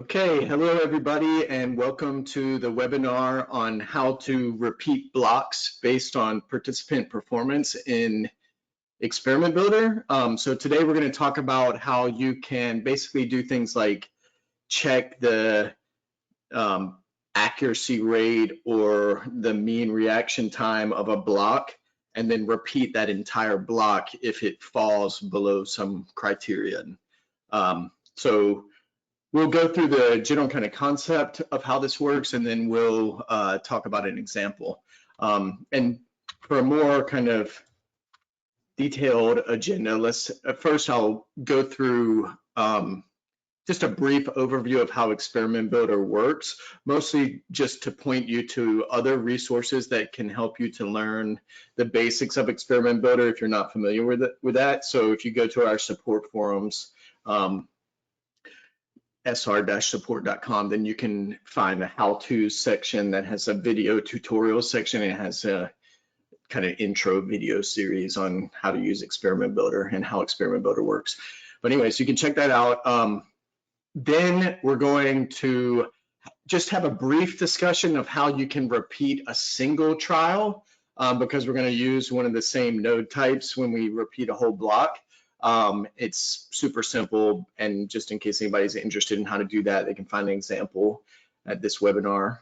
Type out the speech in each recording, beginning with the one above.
Okay, hello everybody, and welcome to the webinar on how to repeat blocks based on participant performance in Experiment Builder. So today we're going to talk about how you can basically do things like check the accuracy rate or the mean reaction time of a block, and then repeat that entire block if it falls below some criterion. So we'll go through the general kind of concept of how this works, and then we'll talk about an example. And for a more kind of detailed agenda, first I'll go through just a brief overview of how Experiment Builder works, mostly just to point you to other resources that can help you to learn the basics of Experiment Builder if you're not familiar with that. So if you go to our support forums, sr-support.com, then you can find a how-to section that has a video tutorial section. It has a kind of intro video series on how to use Experiment Builder and how Experiment Builder works. But anyways, you can check that out. Then we're going to just have a brief discussion of how you can repeat a single trial because we're going to use one of the same node types when we repeat a whole block. It's super simple, and just in case anybody's interested in how to do that, they can find an example at this webinar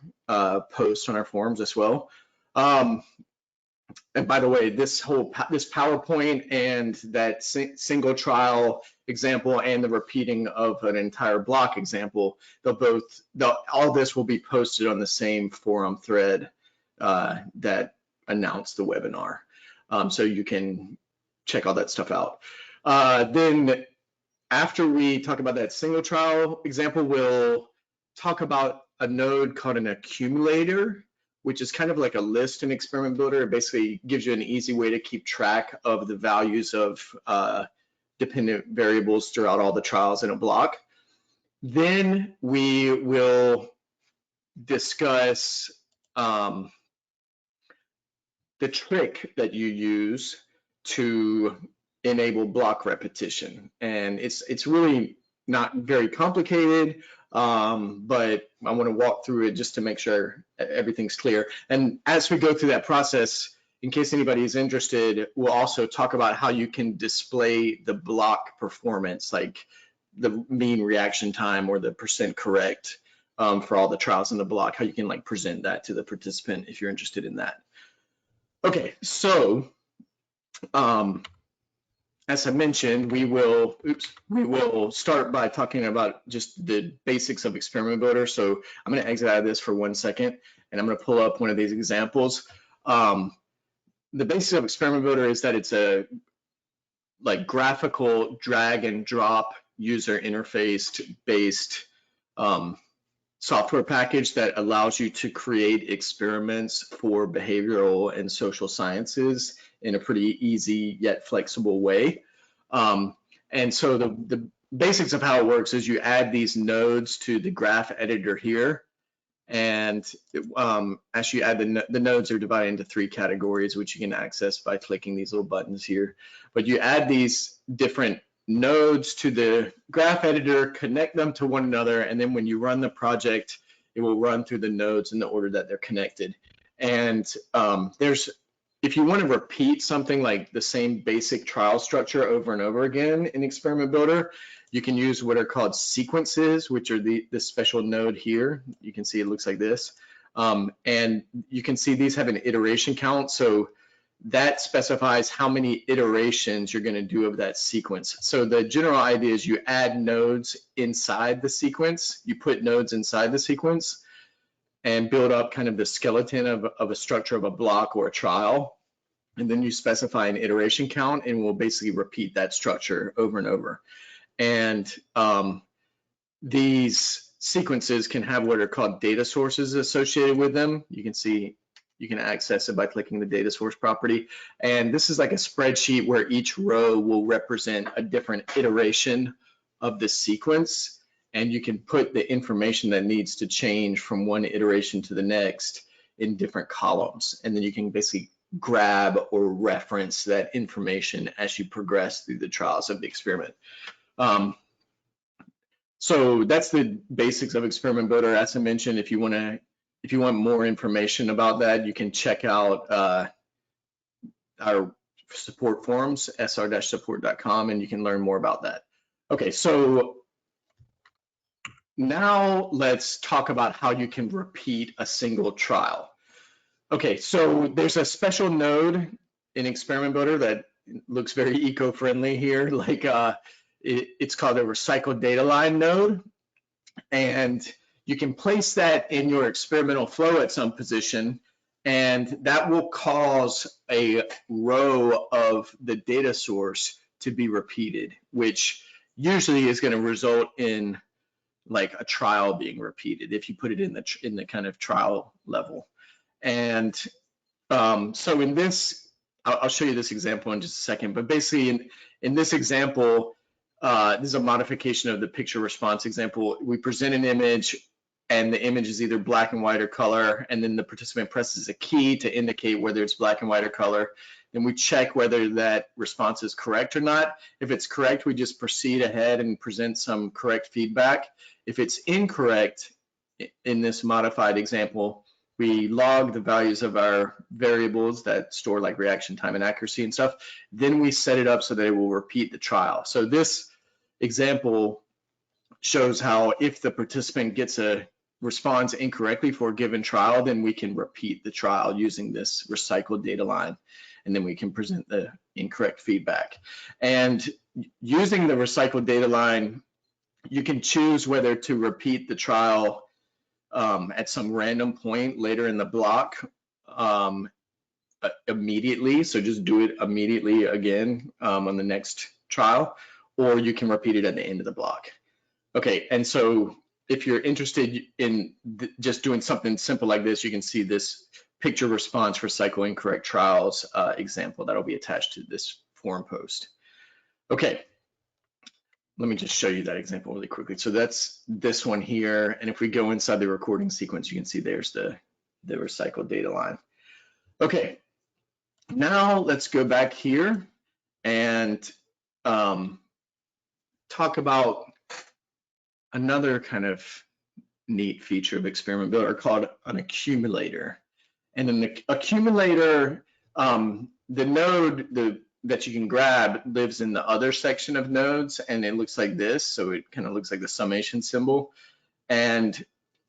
post on our forums as well. And by the way, this PowerPoint and that single trial example and the repeating of an entire block example, all this will be posted on the same forum thread that announced the webinar. So you can check all that stuff out. Then after we talk about that single trial example, we'll talk about a node called an accumulator, which is kind of like a list in Experiment Builder. It basically gives you an easy way to keep track of the values of dependent variables throughout all the trials in a block. Then we will discuss the trick that you use to enable block repetition, and it's really not very complicated, but I want to walk through it just to make sure everything's clear. And as we go through that process, in case anybody is interested, we'll also talk about how you can display the block performance, like the mean reaction time or the percent correct for all the trials in the block, how you can like present that to the participant if you're interested in that. Okay, so as I mentioned, we will start by talking about just the basics of Experiment Builder. So I'm going to exit out of this for 1 second, and I'm going to pull up one of these examples. The basics of Experiment Builder is that it's a like graphical drag and drop user interface based software package that allows you to create experiments for behavioral and social sciences in a pretty easy yet flexible way. And so the basics of how it works is you add these nodes to the graph editor here. And as you add the nodes are divided into 3 categories, which you can access by clicking these little buttons here. But you add these different nodes to the graph editor, connect them to one another, and then when you run the project, it will run through the nodes in the order that they're connected. And if you want to repeat something like the same basic trial structure over and over again in Experiment Builder, you can use what are called sequences, which are this special node here. You can see it looks like this. And you can see these have an iteration count. So that specifies how many iterations you're going to do of that sequence. So the general idea is you add nodes inside the sequence, you put nodes inside the sequence and build up kind of the skeleton of a structure of a block or a trial. And then you specify an iteration count and we'll basically repeat that structure over and over. And these sequences can have what are called data sources associated with them. You can see you can access it by clicking the data source property. And this is like a spreadsheet where each row will represent a different iteration of the sequence. And you can put the information that needs to change from one iteration to the next in different columns. And then you can basically grab or reference that information as you progress through the trials of the experiment. So that's the basics of Experiment Builder. As I mentioned, if you want more information about that, you can check out our support forums, sr-support.com, and you can learn more about that. Okay, so now let's talk about how you can repeat a single trial. Okay, so there's a special node in Experiment Builder that looks very eco-friendly here. Like it's called a recycled data line node. And you can place that in your experimental flow at some position, and that will cause a row of the data source to be repeated, which usually is going to result in like a trial being repeated if you put it in the kind of trial level. And so in this, I'll show you this example in just a second, but basically in this example, this is a modification of the picture response example. We present an image and the image is either black and white or color, and then the participant presses a key to indicate whether it's black and white or color. Then we check whether that response is correct or not. If it's correct, we just proceed ahead and present some correct feedback. If it's incorrect, in this modified example, we log the values of our variables that store like reaction time and accuracy and stuff. Then we set it up so that it will repeat the trial. So this example shows how if the participant responds incorrectly for a given trial, then we can repeat the trial using this recycled data line, and then we can present the incorrect feedback. And using the recycled data line, you can choose whether to repeat the trial at some random point later in the block immediately. So just do it immediately again on the next trial, or you can repeat it at the end of the block. Okay, and so if you're interested in just doing something simple like this, you can see this picture response for cycle incorrect trials example that'll be attached to this forum post. Okay, let me just show you that example really quickly. So that's this one here, and if we go inside the recording sequence, you can see there's the recycled data line. Okay, now let's go back here and talk about another kind of neat feature of Experiment Builder called an accumulator. And an accumulator, the node that you can grab lives in the other section of nodes, and it looks like this. So it kind of looks like the summation symbol, and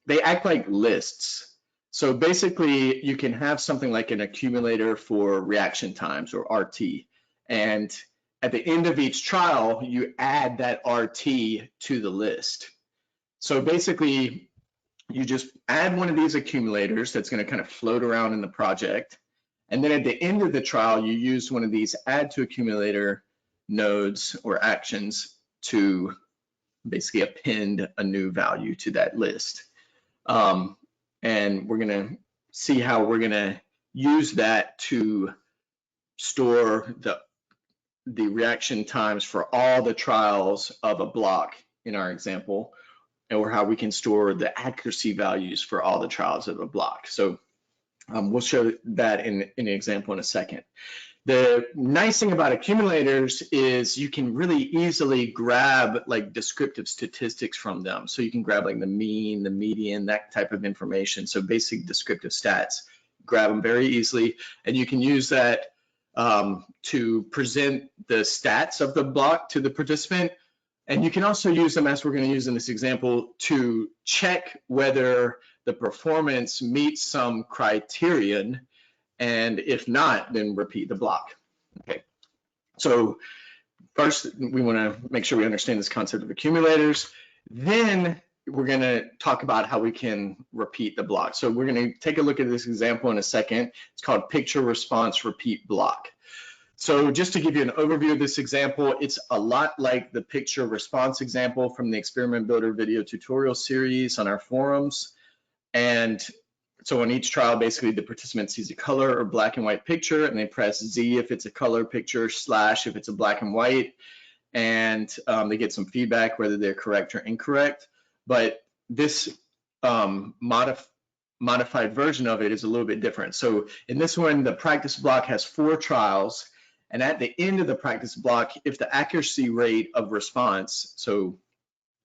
they act like lists. So basically you can have something like an accumulator for reaction times, or RT, and at the end of each trial, you add that RT to the list. So basically, you just add one of these accumulators that's going to kind of float around in the project. And then at the end of the trial, you use one of these add to accumulator nodes or actions to basically append a new value to that list. And we're going to see how we're going to use that to store the reaction times for all the trials of a block in our example, or how we can store the accuracy values for all the trials of a block. So we'll show that in an example in a second. The nice thing about accumulators is you can really easily grab like descriptive statistics from them. So you can grab like the mean, the median, that type of information. So basic descriptive stats, grab them very easily, and you can use that to present the stats of the block to the participant. And you can also use them, as we're going to use in this example, to check whether the performance meets some criterion, and if not, then repeat the block. Okay, so first we want to make sure we understand this concept of accumulators. Then we're going to talk about how we can repeat the block. So we're going to take a look at this example in a second. It's called Picture Response Repeat Block. So just to give you an overview of this example, it's a lot like the picture response example from the Experiment Builder video tutorial series on our forums. And so on each trial, basically the participant sees a color or black and white picture, and they press Z if it's a color picture, / if it's a black and white, and they get some feedback whether they're correct or incorrect. But this modified version of it is a little bit different. So in this one, the practice block has 4 trials. And at the end of the practice block, if the accuracy rate of response, so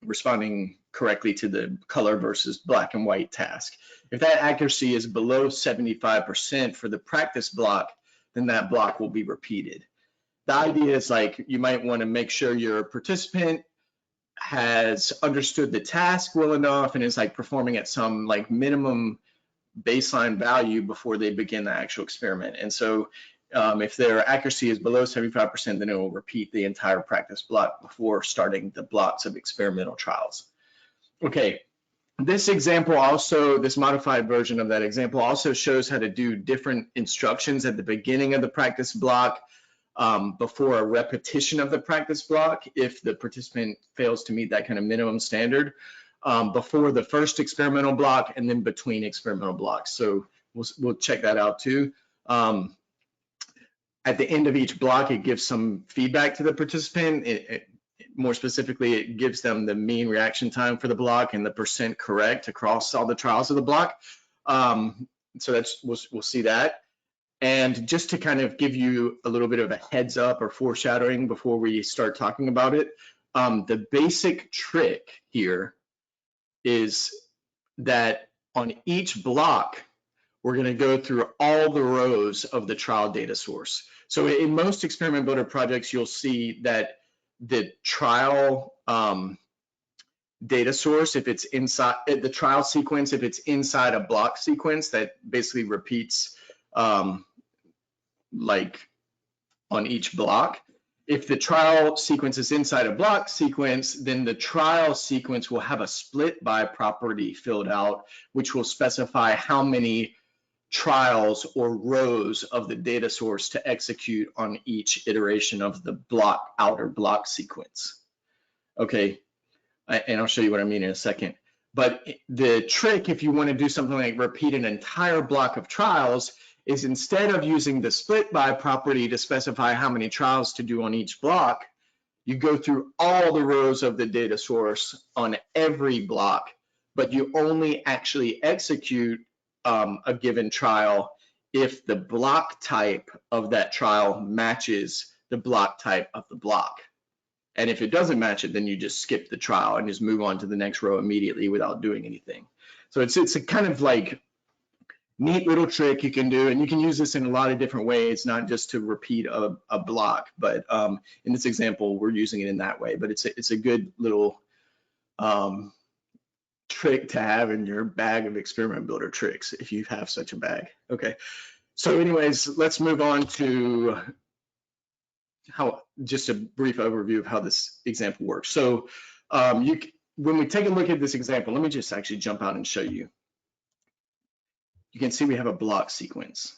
responding correctly to the color versus black and white task. If that accuracy is below 75% for the practice block, then that block will be repeated. The idea is like you might want to make sure your participant has understood the task well enough and is like performing at some like minimum baseline value before they begin the actual experiment. And so if their accuracy is below 75%, then it will repeat the entire practice block before starting the blocks of experimental trials. Okay, this example also, this modified version of that example also shows how to do different instructions at the beginning of the practice block before a repetition of the practice block if the participant fails to meet that kind of minimum standard, before the first experimental block and then between experimental blocks. So we'll check that out too. At the end of each block, it gives some feedback to the participant. More specifically, it gives them the mean reaction time for the block and the percent correct across all the trials of the block. So that's we'll see that. And just to kind of give you a little bit of a heads up or foreshadowing before we start talking about it, the basic trick here is that on each block, we're going to go through all the rows of the trial data source. So in most experiment builder projects, you'll see that the trial data source, if it's inside the trial sequence, if it's inside a block sequence that basically repeats like on each block. If the trial sequence is inside a block sequence, then the trial sequence will have a split by property filled out, which will specify how many trials or rows of the data source to execute on each iteration of the block outer block sequence. Okay, and I'll show you what I mean in a second. But the trick, if you want to do something like repeat an entire block of trials, is instead of using the split by property to specify how many trials to do on each block, you go through all the rows of the data source on every block, but you only actually execute a given trial if the block type of that trial matches the block type of the block. And if it doesn't match it, then you just skip the trial and just move on to the next row immediately without doing anything. So it's a kind of like neat little trick you can do, and you can use this in a lot of different ways, not just to repeat a block, but in this example, we're using it in that way. But it's a good little trick to have in your bag of experiment builder tricks, if you have such a bag. Okay, so anyways, let's move on to just a brief overview of how this example works. So when we take a look at this example, let me just actually jump out and show you. You can see we have a block sequence,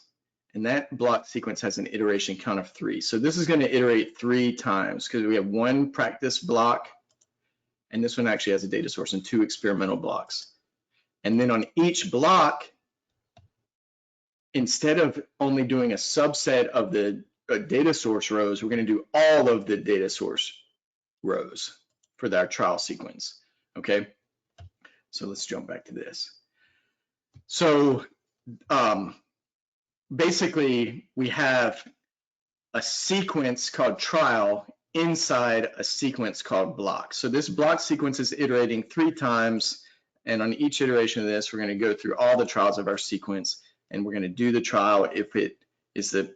and that block sequence has an iteration count of 3. So this is going to iterate 3 times because we have 1 practice block, and this one actually has a data source, and 2 experimental blocks. And then on each block, instead of only doing a subset of the data source rows, we're going to do all of the data source rows for that trial sequence. Okay, so let's jump back to this. So basically, we have a sequence called trial inside a sequence called block. So this block sequence is iterating 3 times, and on each iteration of this, we're going to go through all the trials of our sequence, and we're going to do the trial if it is the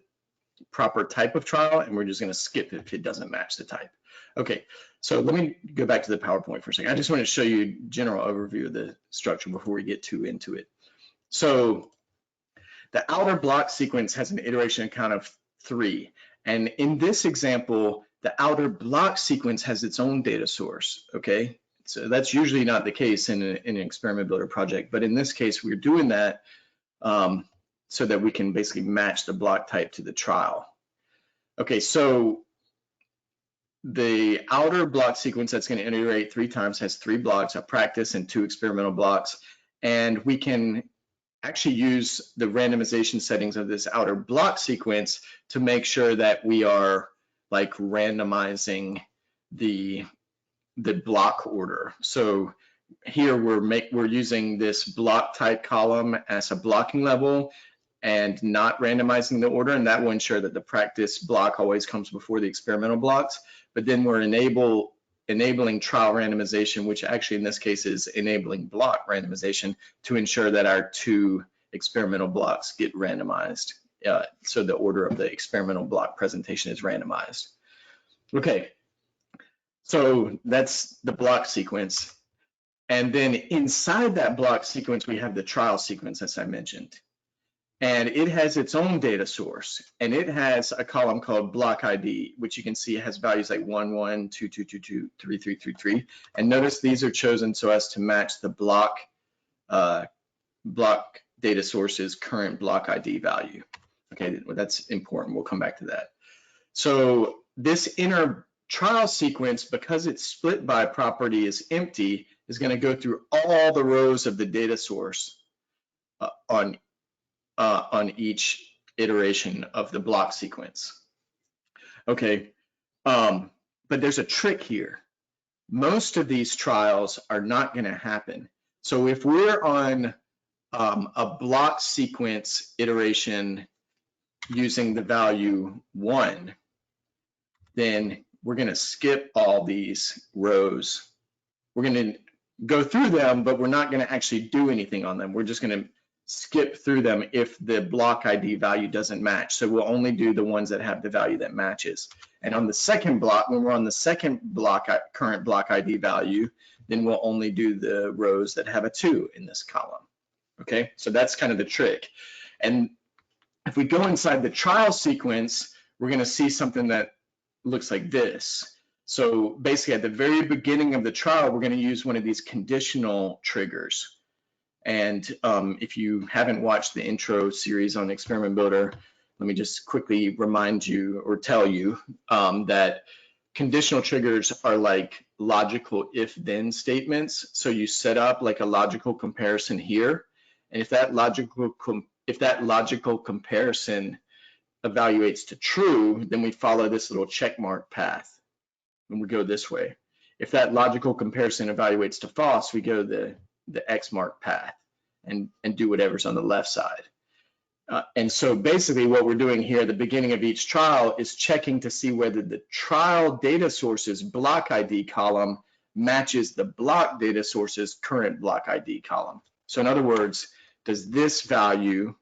proper type of trial, and we're just going to skip if it doesn't match the type. Okay, so let me go back to the PowerPoint for a second. I just want to show you a general overview of the structure before we get too into it. So the outer block sequence has an iteration count of 3. And in this example, the outer block sequence has its own data source, okay? So that's usually not the case in an experiment builder project, but in this case, we're doing that so that we can basically match the block type to the trial. Okay, so the outer block sequence that's going to iterate 3 times has 3 blocks, a practice and 2 experimental blocks, and we can actually use the randomization settings of this outer block sequence to make sure that we are like randomizing the block order. So here we're using this block type column as a blocking level and not randomizing the order, and that will ensure that the practice block always comes before the experimental blocks. But then we're enabling trial randomization, which actually in this case is enabling block randomization to ensure that our 2 experimental blocks get randomized. So the order of the experimental block presentation is randomized. Okay, so that's the block sequence. And then inside that block sequence, we have the trial sequence, as I mentioned. And it has its own data source, and it has a column called block ID, which you can see has values like 1, 1, 2, 2, 2, 2, 3, 3, 3, 3. And notice these are chosen so as to match the block data source's current block ID value. Okay, well, that's important. We'll come back to that. So this inner trial sequence, because it's split by property is empty, is going to go through all the rows of the data source on each iteration of the block sequence. Okay, but there's a trick here. Most of these trials are not going to happen. So if we're on a block sequence iteration using the value 1, then we're going to skip all these rows. We're going to go through them, but we're not going to actually do anything on them. We're just going to skip through them if the block ID value doesn't match. So we'll only do the ones that have the value that matches. And on the second block, when we're on the second block, current block ID value, then we'll only do the rows that have a 2 in this column. Okay, so that's kind of the trick. And if we go inside the trial sequence, we're going to see something that looks like this. So basically at the very beginning of the trial, we're going to use one of these conditional triggers. And if you haven't watched the intro series on Experiment Builder, let me just quickly remind you or tell you that conditional triggers are like logical if-then statements. So you set up like a logical comparison here, and if that logical comparison evaluates to true, then we follow this little check mark path, and we go this way. If that logical comparison evaluates to false, we go the X mark path and do whatever's on the left side. And so basically what we're doing here at the beginning of each trial is checking to see whether the trial data source's block ID column matches the block data source's current block ID column. So in other words, does this value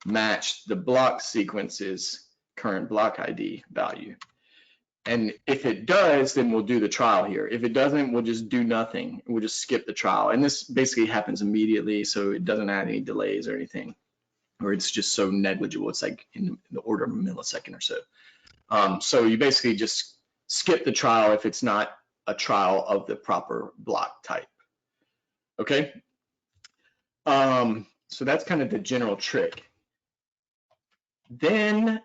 match the block sequence's current block ID value? And if it does, then we'll do the trial here. If it doesn't, we'll just do nothing. We'll just skip the trial. And this basically happens immediately, so it doesn't add any delays or anything, or it's just so negligible. It's like in the order of a millisecond or so. So you basically just skip the trial if it's not a trial of the proper block type. Okay? So that's kind of the general trick. Then,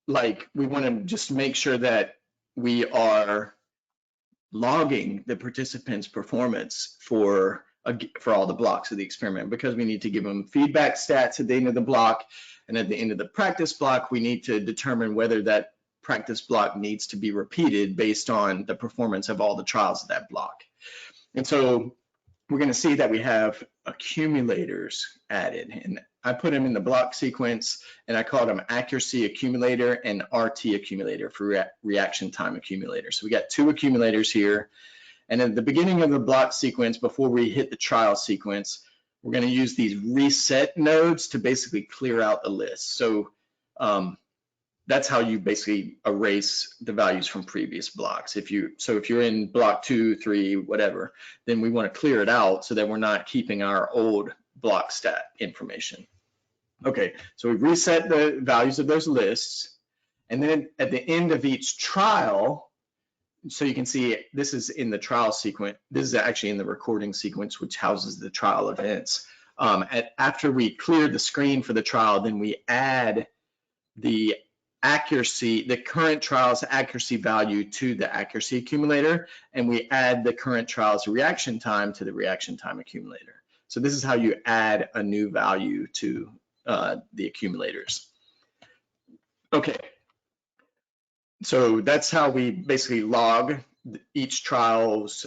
like we want to just make sure that we are logging the participants' performance for all the blocks of the experiment, because we need to give them feedback stats at the end of the block, and at the end of the practice block, we need to determine whether that practice block needs to be repeated based on the performance of all the trials of that block. And so we're going to see that we have accumulators added, and I put them in the block sequence, and I called them accuracy accumulator and RT accumulator for reaction time accumulator. So we got 2 accumulators here, and at the beginning of the block sequence, before we hit the trial sequence, we're going to use these reset nodes to basically clear out the list. So that's how you basically erase the values from previous blocks. If you're in block 2, 3, whatever, then we want to clear it out so that we're not keeping our old block stat information. Okay, so we've reset the values of those lists, and then at the end of each trial, so you can see this is in the trial sequence. This is actually in the recording sequence, which houses the trial events. After we clear the screen for the trial, then we add the accuracy, the current trial's accuracy value to the accuracy accumulator, and we add the current trial's reaction time to the reaction time accumulator. So this is how you add a new value to the accumulators. Okay, so that's how we basically log each trial's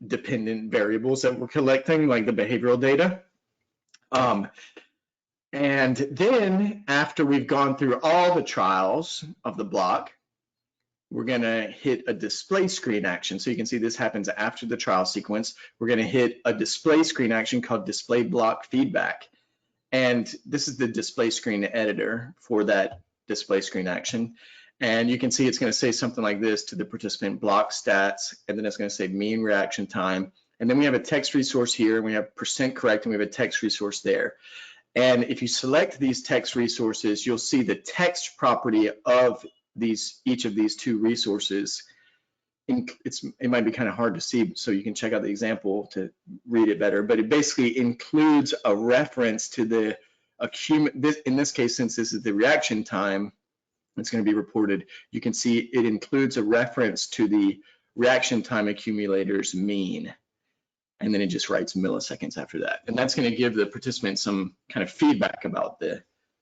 dependent variables that we're collecting, like the behavioral data. And then after we've gone through all the trials of the block, we're gonna hit a display screen action. So you can see this happens after the trial sequence. We're gonna hit a display screen action called display block feedback. And this is the display screen editor for that display screen action. And you can see it's gonna say something like this to the participant block stats, and then it's gonna say mean reaction time. And then we have a text resource here, and we have %correct, and we have a text resource there. And if you select these text resources, you'll see the text property of each of these two resources. It might be kind of hard to see, so you can check out the example to read it better, but it basically includes a reference to the in this case, since this is the reaction time, it's going to be reported. You can see it includes a reference to the reaction time accumulator's mean. And then it just writes milliseconds after that. And that's going to give the participant some kind of feedback about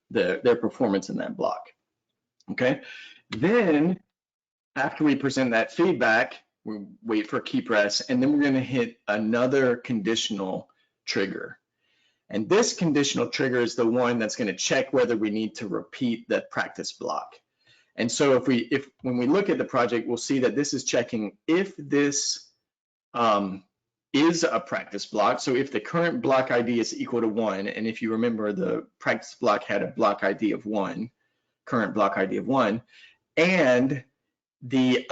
their performance in that block. Okay. Then after we present that feedback, we wait for key press, and then we're going to hit another conditional trigger. And this conditional trigger is the one that's going to check whether we need to repeat the practice block. And so when we look at the project, we'll see that this is checking if this is a practice block. So if the current block ID is equal to 1, and if you remember, the practice block had a block ID of 1, current block ID of 1, and the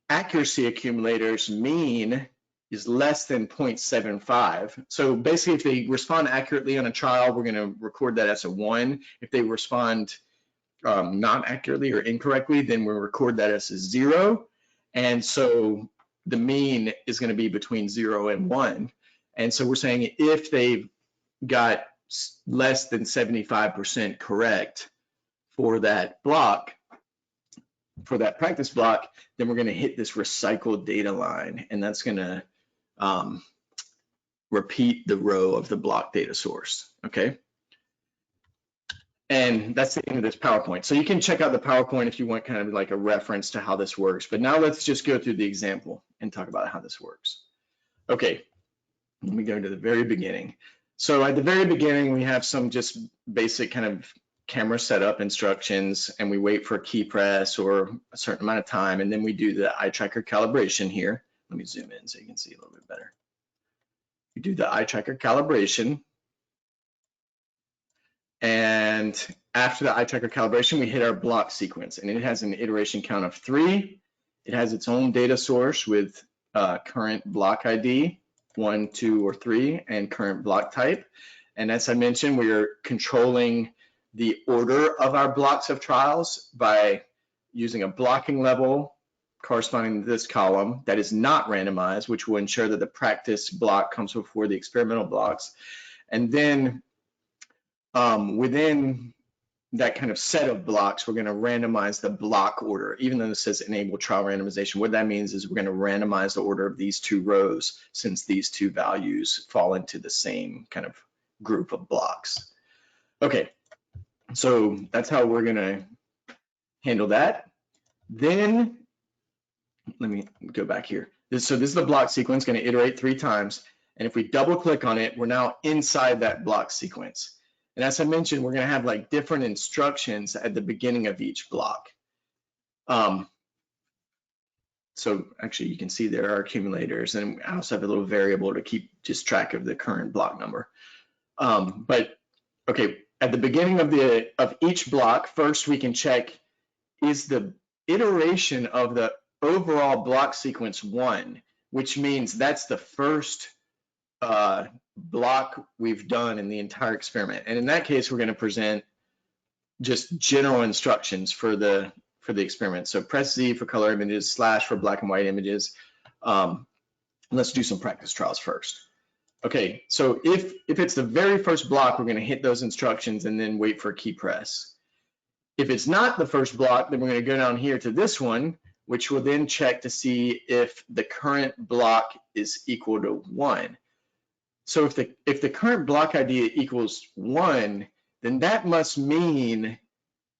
accuracy accumulator's mean is less than 0.75. So basically, if they respond accurately on a trial, we're going to record that as a 1. If they respond not accurately or incorrectly, then we'll record that as a 0. And so the mean is going to be between 0 and 1. And so we're saying if they've got less than 75% correct for that block, for that practice block, then we're going to hit this recycled data line, and that's going to repeat the row of the block data source. Okay. And that's the end of this PowerPoint. So you can check out the PowerPoint if you want kind of like a reference to how this works. But now let's just go through the example and talk about how this works. Okay, let me go to the very beginning. So at the very beginning, we have some just basic kind of camera setup instructions, and we wait for key press or a certain amount of time, and then we do the eye tracker calibration here. Let me zoom in so you can see a little bit better. We do the eye tracker calibration. And after the eye tracker calibration, we hit our block sequence, and it has an iteration count of 3. It has its own data source with current block ID, 1, 2, or 3, and current block type. And as I mentioned, we are controlling the order of our blocks of trials by using a blocking level corresponding to this column that is not randomized, which will ensure that the practice block comes before the experimental blocks. And then within that kind of set of blocks, we're going to randomize the block order, even though it says enable trial randomization. What that means is we're going to randomize the order of these two rows, since these two values fall into the same kind of group of blocks. Okay, so that's how we're going to handle that. Then let me go back here. So this is the block sequence, going to iterate 3 times. And if we double click on it, we're now inside that block sequence. And as I mentioned, we're going to have like different instructions at the beginning of each block. So actually, you can see there are accumulators, and I also have a little variable to keep just track of the current block number. But okay, at the beginning of each block, first we can check, is the iteration of the overall block sequence 1, which means that's the first block we've done in the entire experiment. And in that case, we're going to present just general instructions for the experiment. So press Z for color images, / for black and white images. Let's do some practice trials first. Okay, so if it's the very first block, we're going to hit those instructions and then wait for key press. If it's not the first block, then we're going to go down here to this one, which will then check to see if the current block is equal to 1. So if the current block ID equals 1, then that must mean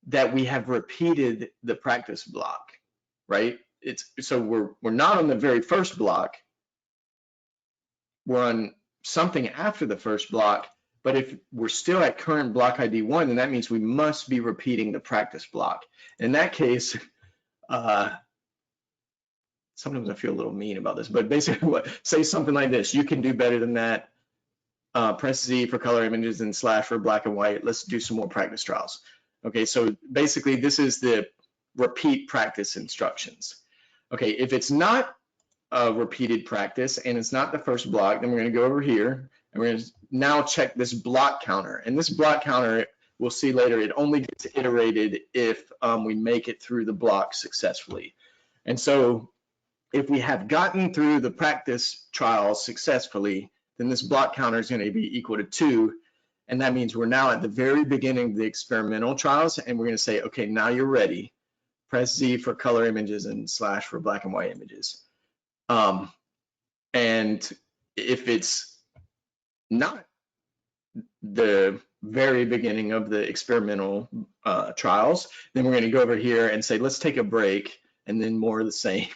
that we have repeated the practice block, right? So we're not on the very first block. We're on something after the first block, but if we're still at current block ID 1, then that means we must be repeating the practice block. In that case, sometimes I feel a little mean about this, but basically say something like this: you can do better than that. Press Z for color images and / for black and white. Let's do some more practice trials. Okay, so basically this is the repeat practice instructions. Okay, if it's not a repeated practice and it's not the first block, then we're going to go over here and we're going to now check this block counter. And this block counter, we'll see later, it only gets iterated if we make it through the block successfully. And so if we have gotten through the practice trials successfully, then this block counter is going to be equal to 2. And that means we're now at the very beginning of the experimental trials, and we're going to say, okay, now you're ready. Press Z for color images and / for black and white images. And if it's not the very beginning of the experimental trials, then we're going to go over here and say, let's take a break, and then more of the same.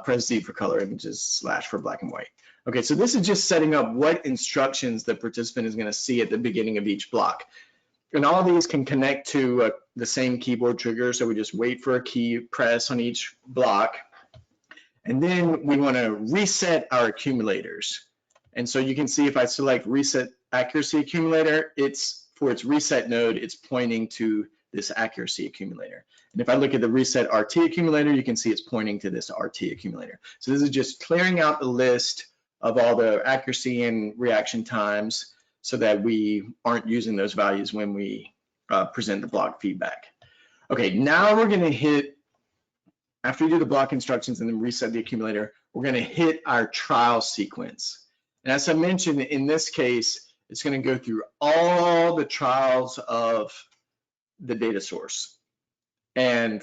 Press Z for color images / for black and white. Okay, so this is just setting up what instructions the participant is going to see at the beginning of each block. And all these can connect to the same keyboard trigger, so we just wait for a key press on each block. And then we want to reset our accumulators. And so you can see if I select Reset Accuracy Accumulator, it's for its reset node, it's pointing to this accuracy accumulator. And if I look at the Reset RT Accumulator, you can see it's pointing to this RT accumulator. So this is just clearing out the list of all the accuracy and reaction times so that we aren't using those values when we present the block feedback. Okay, now we're going to hit, after we do the block instructions and then reset the accumulator, we're going to hit our trial sequence. And as I mentioned, in this case, it's going to go through all the trials of the data source. And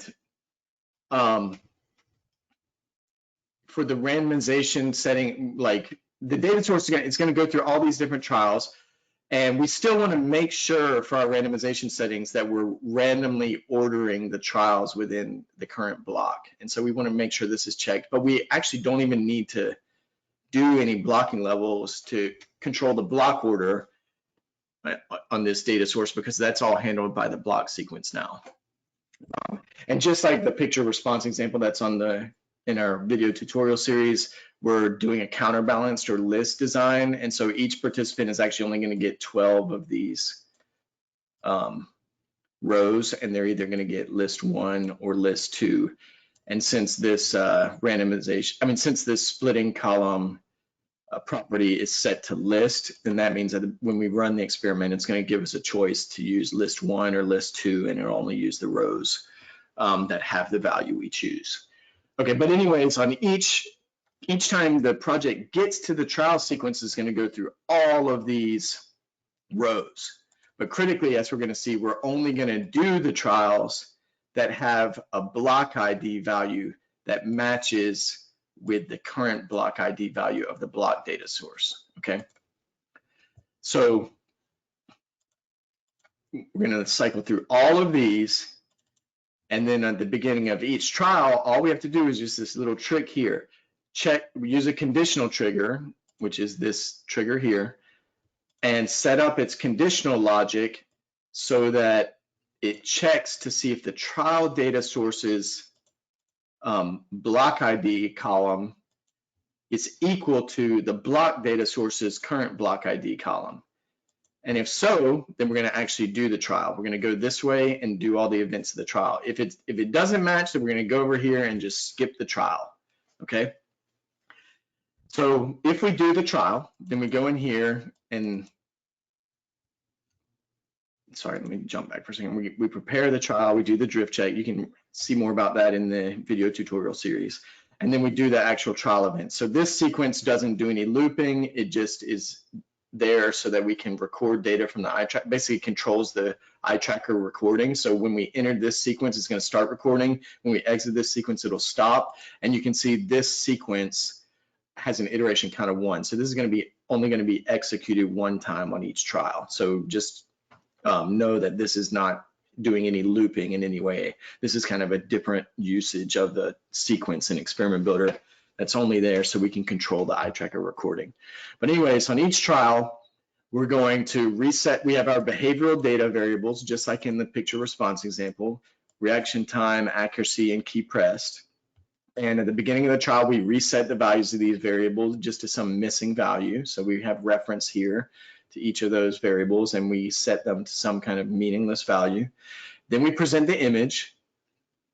for the randomization setting, like the data source, it's going to go through all these different trials. And we still want to make sure for our randomization settings that we're randomly ordering the trials within the current block. And so we want to make sure this is checked, but we actually don't even need to do any blocking levels to control the block order on this data source, because that's all handled by the block sequence now. And just like the picture response example that's on in our video tutorial series, we're doing a counterbalanced or list design. And so each participant is actually only going to get 12 of these rows, and they're either going to get list 1 or list 2. And since this since this splitting column property is set to list, then that means that when we run the experiment, it's going to give us a choice to use list 1 or list 2, and it'll only use the rows that have the value we choose. Okay, but anyways, on each time the project gets to the trial sequence, is going to go through all of these rows. But critically, as we're going to see, we're only going to do the trials that have a block ID value that matches with the current block ID value of the block data source, okay? So we're going to cycle through all of these, and then at the beginning of each trial, all we have to do is just this little trick here. We use a conditional trigger, which is this trigger here, and set up its conditional logic so that it checks to see if the trial data source's block ID column is equal to the block data source's current block ID column. And if so, then we're going to actually do the trial. We're going to go this way and do all the events of the trial. If it doesn't match, then we're going to go over here and just skip the trial, okay? So if we do the trial, then we go in here and, sorry, let me jump back for a second. We prepare the trial, we do the drift check. You can see more about that in the video tutorial series. And then we do the actual trial event. So this sequence doesn't do any looping. It just is there so that we can record data from the eye tracker, basically controls the eye tracker recording. So when we enter this sequence, it's going to start recording. When we exit this sequence, it'll stop. And you can see this sequence has an iteration count of 1. So this is going to be only going to be executed 1 time on each trial. So just know that this is not doing any looping in any way. This is kind of a different usage of the sequence in Experiment Builder that's only there so we can control the eye tracker recording. But anyways, on each trial, we're going to reset. We have our behavioral data variables, just like in the picture response example, reaction time, accuracy, and key pressed. And at the beginning of the trial, we reset the values of these variables just to some missing value. So we have reference here to each of those variables, and we set them to some kind of meaningless value. Then we present the image,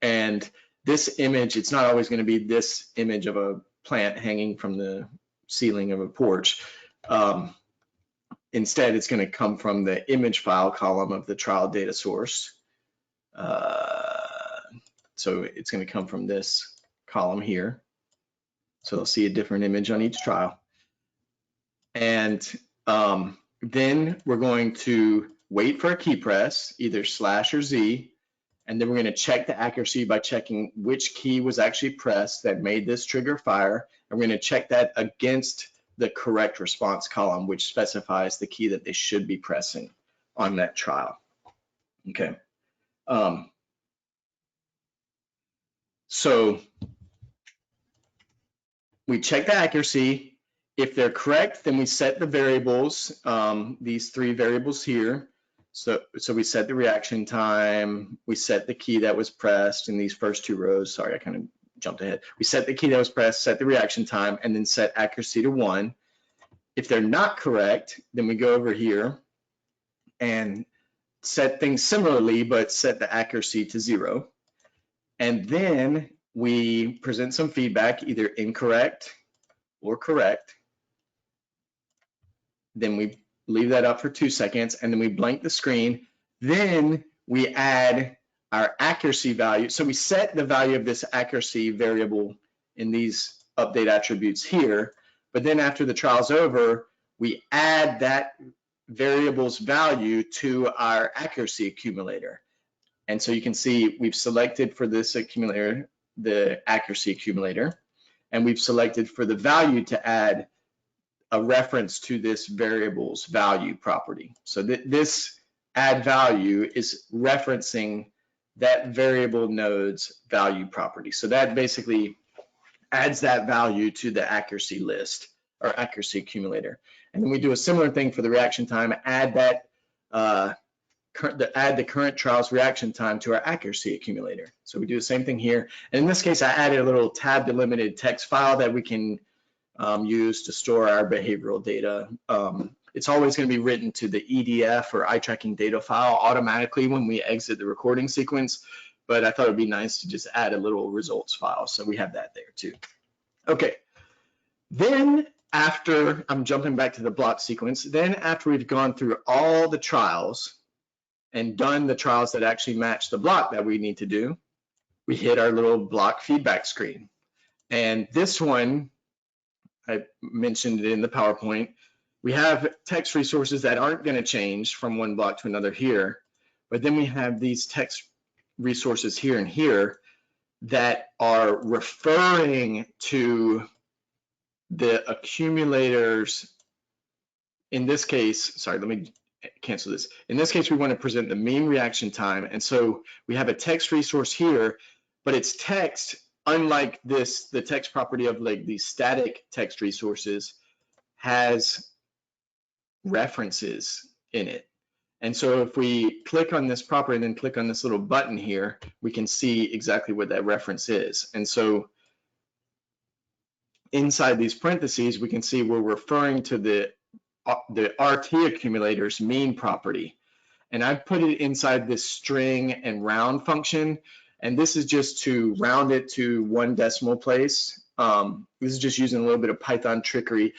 and this image, it's not always going to be this image of a plant hanging from the ceiling of a porch. Instead, it's going to come from the image file column of the trial data source. So it's going to come from this column here. So they'll see a different image on each trial. And then we're going to wait for a key press, either / or Z, and then we're going to check the accuracy by checking which key was actually pressed that made this trigger fire. And we're going to check that against the correct response column, which specifies the key that they should be pressing on that trial. Okay. So we check the accuracy. If they're correct, then we set the variables, these 3 variables here. So we set the reaction time, we set the key that was pressed in these first 2 rows. Sorry, I kind of jumped ahead. We set the key that was pressed, set the reaction time, and then set accuracy to 1. If they're not correct, then we go over here and set things similarly, but set the accuracy to 0. And then we present some feedback, either incorrect or correct. Then we leave that up for 2 seconds, and then we blank the screen. Then we add our accuracy value. So we set the value of this accuracy variable in these update attributes here, but then after the trial's over, we add that variable's value to our accuracy accumulator. And so you can see we've selected for this accumulator, the accuracy accumulator, and we've selected for the value to add a reference to this variable's value property. So this add value is referencing that variable node's value property. So that basically adds that value to the accuracy list or accuracy accumulator. And then we do a similar thing for the reaction time, add that add the current trial's reaction time to our accuracy accumulator. So we do the same thing here. And in this case, I added a little tab delimited text file that we can use to store our behavioral data. It's always going to be written to the EDF or eye tracking data file automatically when we exit the recording sequence, but I thought it'd be nice to just add a little results file. So we have that there too. Okay, then after, I'm jumping back to the block sequence, then after we've gone through all the trials and done the trials that actually match the block that we need to do, we hit our little block feedback screen. And this one, I mentioned it in the PowerPoint, we have text resources that aren't going to change from one block to another here, but then we have these text resources here and here that are referring to the accumulators. In this case, sorry, let me cancel this. In this case, we want to present the mean reaction time. And so we have a text resource here, but it's text, unlike this, the text property of like these static text resources has references in it. And so if we click on this property and then click on this little button here, we can see exactly what that reference is. And so inside these parentheses, we can see we're referring to the RT accumulator's mean property. And I've put it inside this string and round function. And this is just to round it to 1 decimal place. This is just using a little bit of Python trickery.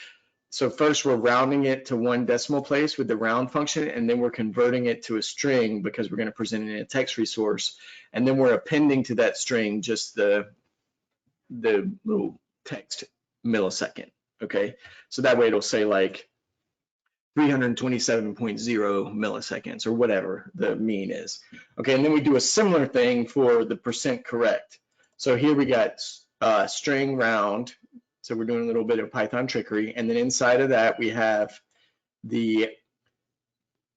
So first we're rounding it to 1 decimal place with the round function, and then we're converting it to a string because we're going to present it in a text resource. And then we're appending to that string just the little text millisecond, okay? So that way it'll say like 327.0 milliseconds or whatever the mean is. Okay, and then we do a similar thing for the percent correct. So here we got string round. So we're doing a little bit of Python trickery. And then inside of that, we have the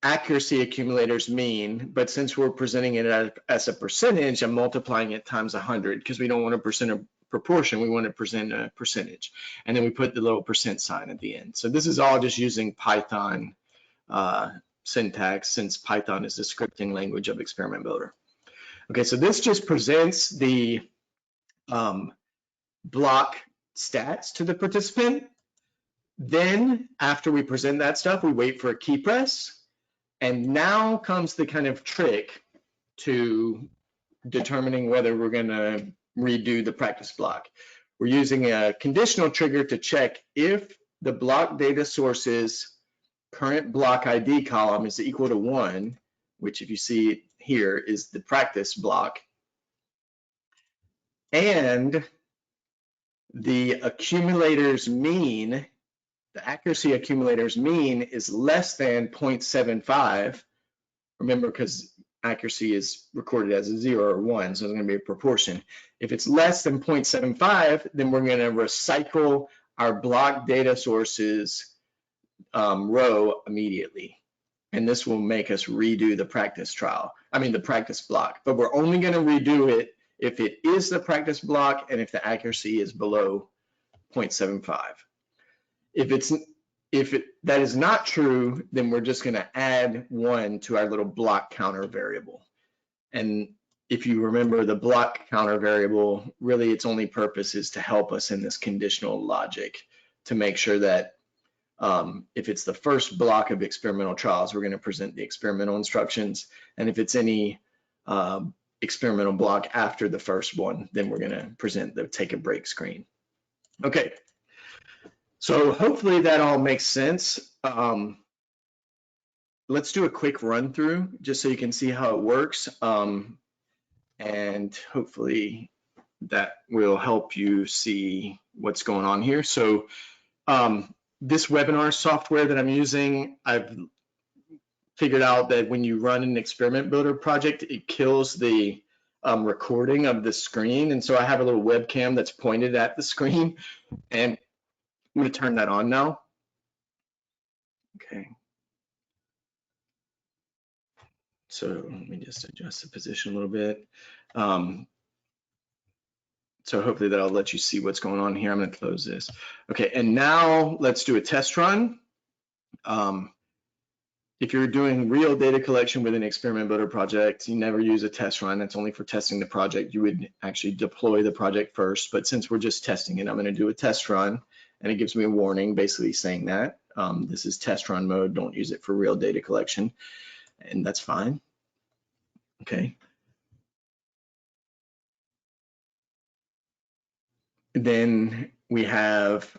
accuracy accumulator's mean. But since we're presenting it as a percentage, I'm multiplying it times 100 because we don't want to present a proportion. We want to present a percentage. And then we put the little percent sign at the end. So this is all just using Python syntax, since Python is the scripting language of Experiment Builder. Okay, so this just presents the block stats to the participant. Then after we present that stuff, we wait for a key press. And now comes the kind of trick to determining whether we're going to redo the practice block. We're using a conditional trigger to check if the block data source's current block ID column is equal to 1, which if you see here is the practice block, and the accumulator's mean, the accuracy accumulator's mean is less than 0.75. Remember, because accuracy is recorded as a 0 or 1, so it's going to be a proportion. If it's less than 0.75, then we're going to recycle our block data sources row immediately. And this will make us redo the practice the practice block. But we're only going to redo it if it is the practice block and if the accuracy is below 0.75. If that is not true, then we're just going to add 1 to our little block counter variable. And if you remember, the block counter variable, really its only purpose is to help us in this conditional logic to make sure that if it's the first block of experimental trials, we're going to present the experimental instructions. And if it's any experimental block after the first one, then we're going to present the take a break screen. Okay. So hopefully that all makes sense. Let's do a quick run through just so you can see how it works. And hopefully that will help you see what's going on here. So this webinar software that I'm using, I've figured out that when you run an experiment builder project, it kills the recording of the screen. And so I have a little webcam that's pointed at the screen, and I'm going to turn that on now. Okay. So let me just adjust the position a little bit. So hopefully that'll let you see what's going on here. I'm going to close this. Okay, and now let's do a test run. If you're doing real data collection with an experiment builder project, you never use a test run. That's only for testing the project. You would actually deploy the project first, but since we're just testing it, I'm going to do a test run, and it gives me a warning basically saying that this is test run mode. Don't use it for real data collection, and that's fine. Okay. Then we have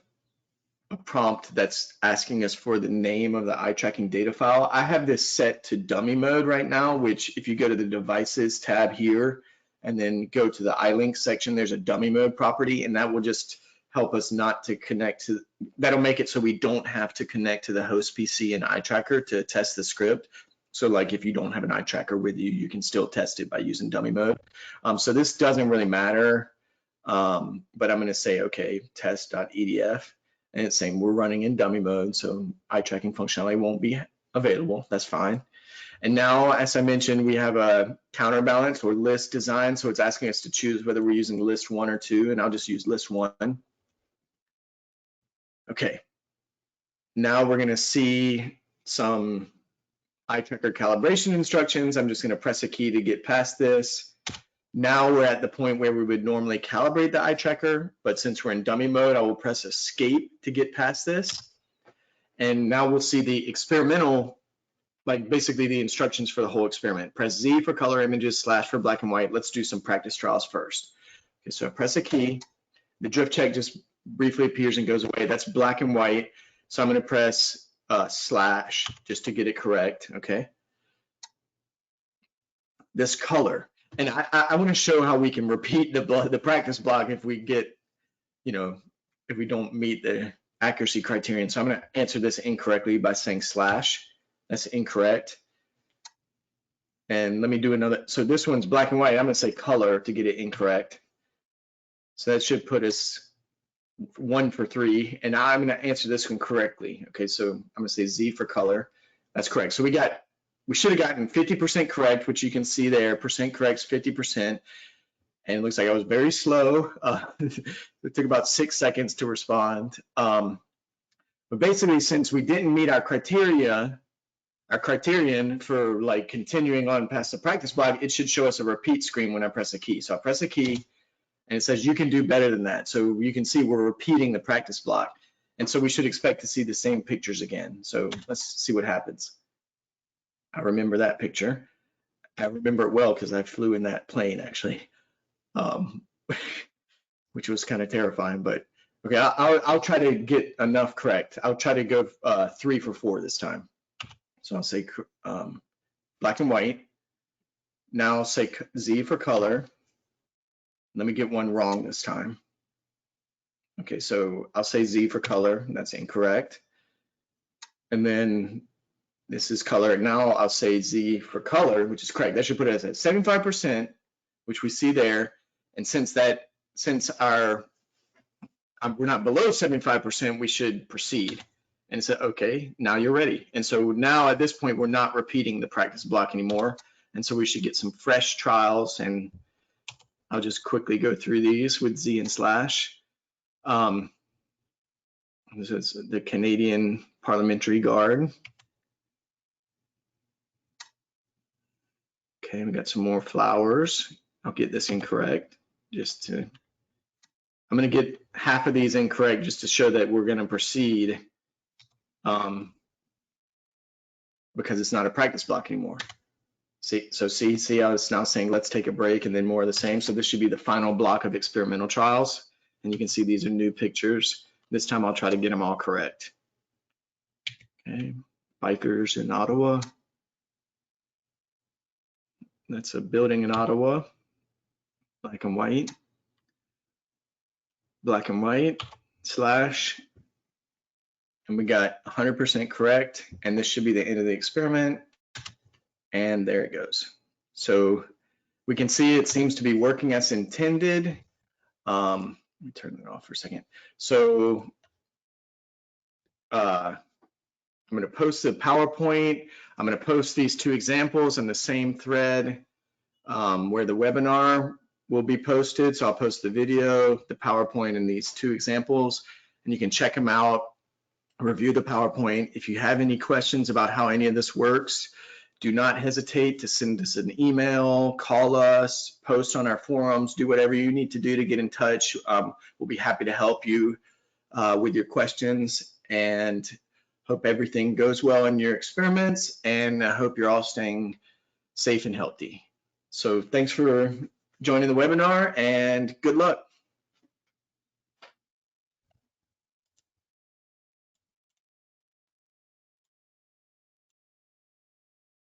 a prompt that's asking us for the name of the eye tracking data file. I have this set to dummy mode right now, which if you go to the devices tab here and then go to the iLink section, there's a dummy mode property, and that will just help us not to connect to, that'll make it so we don't have to connect to the host PC and eye tracker to test the script. So like if you don't have an eye tracker with you, you can still test it by using dummy mode. So this doesn't really matter. But I'm going to say, okay, test.edf, and it's saying we're running in dummy mode, so eye tracking functionality won't be available. That's fine. And now, as I mentioned, we have a counterbalance or list design, so it's asking us to choose whether we're using list 1 or 2, and I'll just use list 1. Okay. Now we're going to see some eye tracker calibration instructions. I'm just going to press a key to get past this. Now we're at the point where we would normally calibrate the eye tracker, but since we're in dummy mode, I will press escape to get past this. And now we'll see the experimental, like basically the instructions for the whole experiment. Press Z for color images, / for black and white. Let's do some practice trials first. Okay, so I press a key. The drift check just briefly appears and goes away. That's black and white. So I'm going to press / just to get it correct. Okay. This color. And I want to show how we can repeat the practice block if we get, if we don't meet the accuracy criterion. So I'm going to answer this incorrectly by saying /. That's incorrect. And let me do another. So this one's black and white. I'm going to say color to get it incorrect. So that should put us 1 for 3. And now I'm going to answer this one correctly. Okay, so I'm going to say Z for color. That's correct. So we should have gotten 50% correct, which you can see there. Percent correct's 50%. And it looks like I was very slow. It took about 6 seconds to respond. But basically, since we didn't meet our criterion for like continuing on past the practice block, it should show us a repeat screen when I press a key. So I press a key, And it says you can do better than that. So you can see we're repeating the practice block. And so we should expect to see the same pictures again. So let's see what happens. I remember that picture. I remember it well because I flew in that plane actually, which was kind of terrifying, but okay, I'll try to get enough correct. I'll try to go 3 for 4 this time. So I'll say black and white. Now I'll say Z for color. Let me get one wrong this time. Okay, so I'll say Z for color. That's incorrect. And then this is color. Now I'll say Z for color, which is correct. That should put us at 75%, which we see there. And since we're not below 75%, we should proceed. And it said, okay, now you're ready. And so now at this point, we're not repeating the practice block anymore. And so we should get some fresh trials. And I'll just quickly go through these with Z and slash. This is the Canadian Parliamentary Guard. Okay, we got some more flowers. I'll get this incorrect I'm going to get half of these incorrect just to show that we're going to proceed because it's not a practice block anymore. See how it's now saying let's take a break and then more of the same. So this should be the final block of experimental trials. And you can see these are new pictures. This time I'll try to get them all correct. Okay, bikers in Ottawa. That's a building in Ottawa. Black and white, slash, and we got 100% correct, and this should be the end of the experiment, and there it goes. So we can see it seems to be working as intended. Let me turn it off for a second. So I'm going to post the PowerPoint. I'm going to post these 2 examples in the same thread where the webinar will be posted. So I'll post the video, the PowerPoint, and these 2 examples, and you can check them out, review the PowerPoint. If you have any questions about how any of this works, do not hesitate to send us an email, call us, post on our forums, do whatever you need to do to get in touch. We'll be happy to help you with your questions, and hope everything goes well in your experiments, and I hope you're all staying safe and healthy. So thanks for joining the webinar, and good luck.